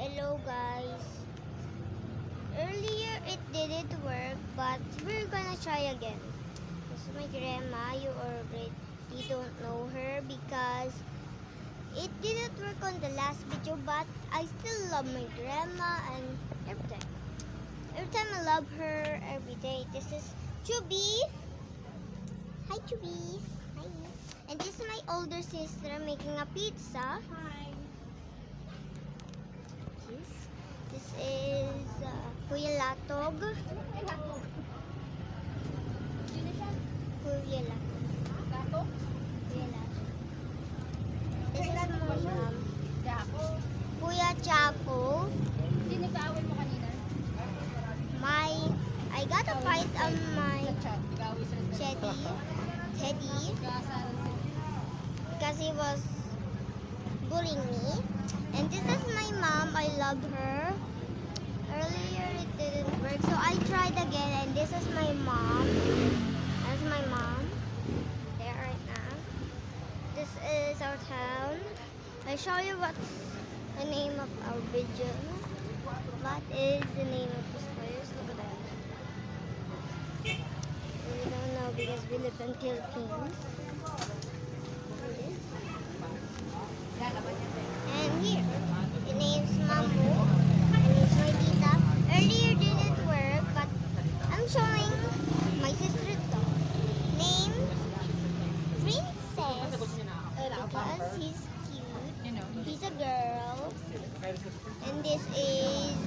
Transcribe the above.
Hello guys. Earlier it didn't work, but we're gonna try again. This is my grandma. You already don't know her because it didn't work on the last video, but I still love my grandma and every time. Every time I love her every day. This is Chubby. Hi Chubby. Hi. And this is my older sister making a pizza. Hi. This is Kuya Latog. Sino siya? Kuya Latog. Gato? Kuya Latog. This is my mom. Gato. Kuya Chaco. Sino kaaway mo kanina? I got a fight on my Chat. Gaaway sa Teddy Gasaran sa because he was bullying me. And this is my mom. I love her. Earlier it didn't work, so I tried again. And this is my mom. That's my mom. There right now. This is our town. I show you what's the name of our video. What is the name of this place? Look at that. We don't know because we live in Philippines. And here, the name's Mambo. And it's my tita. Earlier didn't work, but I'm showing my sister dog. Name Princess. Because he's cute. He's a girl. And this is